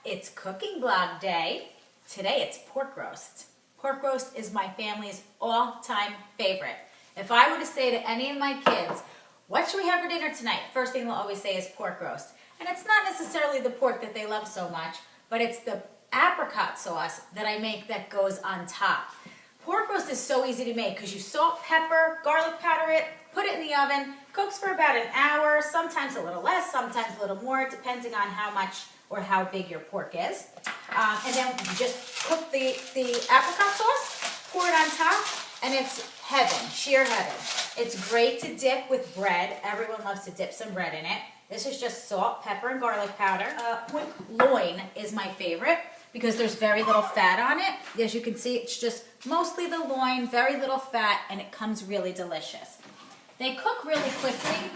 It's cooking vlog day. Today it's pork roast. Pork roast is my family's all-time favorite. If I were to say to any of my kids, what should we have for dinner tonight? First thing they'll always say is pork roast. And it's not necessarily the pork that they love so much, but it's the apricot sauce that I make that goes on top. Pork roast is so easy to make because you salt, pepper, garlic powder it, put it in the oven, cooks for about an hour, sometimes a little less, sometimes a little more, depending on how much or how big your pork is. And then you just cook the apricot sauce, pour it on top, and it's heaven, sheer heaven. It's great to dip with bread. Everyone loves to dip some bread in it. This is just salt, pepper, and garlic powder. Loin is my favorite because there's very little fat on it. As you can see, it's just mostly the loin, very little fat, and it comes really delicious. They cook really quickly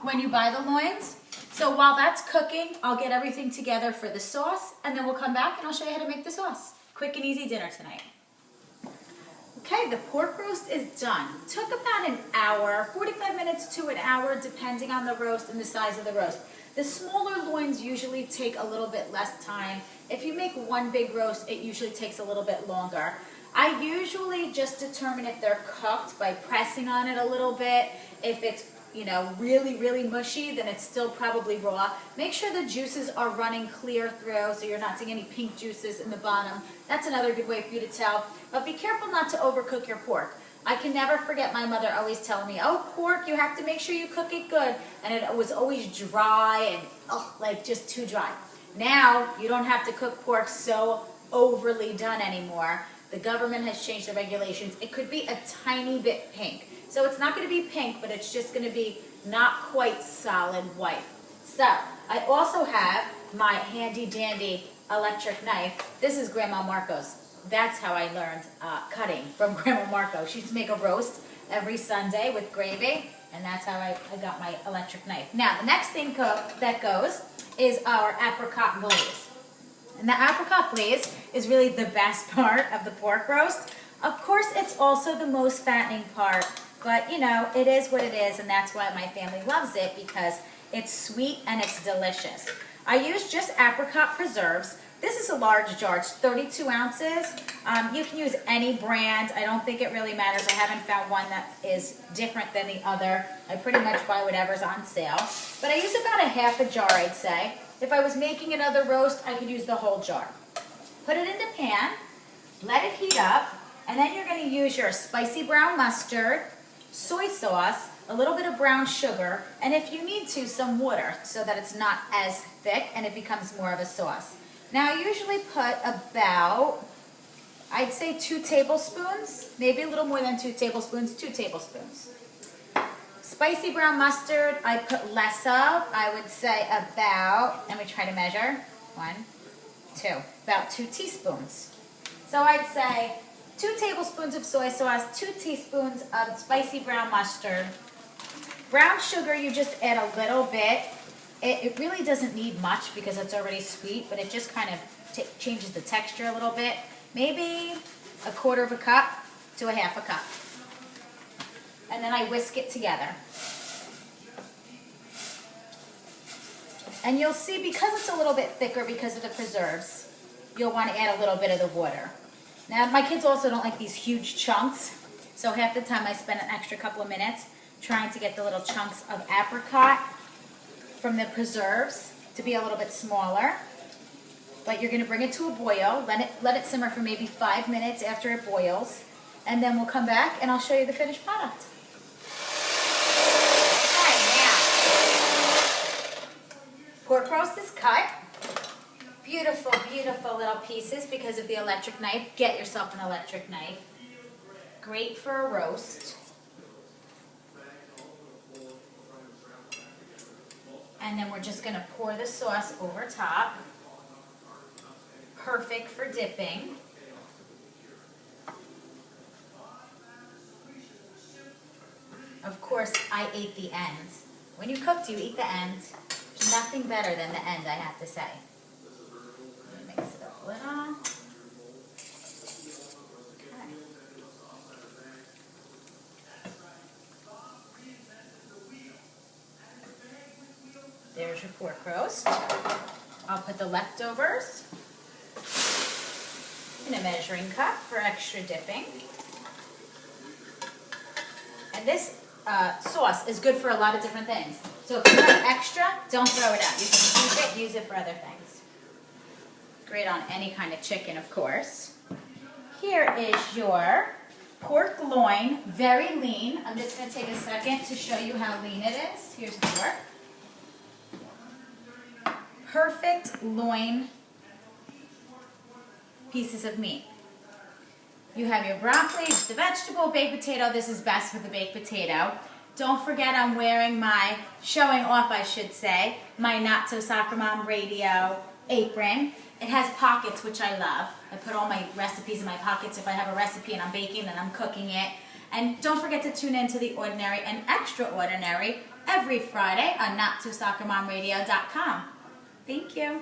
when you buy the loins. So while that's cooking, I'll get everything together for the sauce, and then we'll come back and I'll show you how to make the sauce. Quick and easy dinner tonight. Okay, the pork roast is done. Took about an hour, 45 minutes to an hour, depending on the roast and the size of the roast. The smaller loins usually take a little bit less time. If you make one big roast, it usually takes a little bit longer. I usually just determine if they're cooked by pressing on it a little bit. If it's, really, really mushy, then it's still probably raw. Make sure the juices are running clear through so you're not seeing any pink juices in the bottom. That's another good way for you to tell. But be careful not to overcook your pork. I can never forget my mother always telling me, oh, pork, you have to make sure you cook it good. And it was always dry and just too dry. Now, you don't have to cook pork so overly done anymore. The government has changed the regulations. It could be a tiny bit pink. So it's not going to be pink, but it's just going to be not quite solid white. So I also have my handy dandy electric knife. This is Grandma Marco's. That's how I learned cutting from Grandma Marco. She used to make a roast every Sunday with gravy, and that's how I got my electric knife. Now, the next thing that goes is our apricot glaze. And the apricot glaze is really the best part of the pork roast. Of course, it's also the most fattening part, but it is what it is, and that's why my family loves it, because it's sweet and it's delicious. I use just apricot preserves. This is a large jar, it's 32 ounces. You can use any brand. I don't think it really matters. I haven't found one that is different than the other. I pretty much buy whatever's on sale. But I use about a half a jar, I'd say. If I was making another roast, I could use the whole jar. Put it in the pan, let it heat up, and then you're going to use your spicy brown mustard, soy sauce, a little bit of brown sugar, and if you need to, some water so that it's not as thick and it becomes more of a sauce. Now, I usually put about, I'd say 2 tablespoons, maybe a little more than 2 tablespoons, 2 tablespoons. Spicy brown mustard, I put less of. I would say about, let me try to measure, 1, 2, about 2 teaspoons. So I'd say 2 tablespoons of soy sauce, 2 teaspoons of spicy brown mustard. Brown sugar, you just add a little bit. It really doesn't need much because it's already sweet, but it just kind of changes the texture a little bit. Maybe a 1/4 cup to a 1/2 cup. And then I whisk it together. And you'll see, because it's a little bit thicker because of the preserves, you'll want to add a little bit of the water. Now, my kids also don't like these huge chunks, so half the time I spend an extra couple of minutes trying to get the little chunks of apricot from the preserves to be a little bit smaller. But you're going to bring it to a boil, let it simmer for maybe 5 minutes after it boils, and then we'll come back and I'll show you the finished product. Okay, now, pork roast is cut. Beautiful, beautiful little pieces because of the electric knife. Get yourself an electric knife. Great for a roast. And then we're just going to pour the sauce over top. Perfect for dipping. Of course, I ate the end. When you cook, do you eat the end? There's nothing better than the end, I have to say. Mix it up a little. Okay. There's your pork roast. I'll I'll put the leftovers in a measuring cup for extra dipping. And this sauce is good for a lot of different things. So if you have extra, don't throw it out. You can keep it, use it for other things. Great on any kind of chicken, of course. Here is your pork loin, very lean. I'm just going to take a second to show you how lean it is. Here's the pork. Perfect loin pieces of meat. You have your broccoli, the vegetable, baked potato. This is best with the baked potato. Don't forget I'm wearing my, showing off I should say, my Not So Soccer Mom Radio apron. It has pockets, which I love. I put all my recipes in my pockets. If I have a recipe and I'm baking, then I'm cooking it. And don't forget to tune in to The Ordinary and Extraordinary every Friday on NotSoSoccerMomRadio.com. Thank you.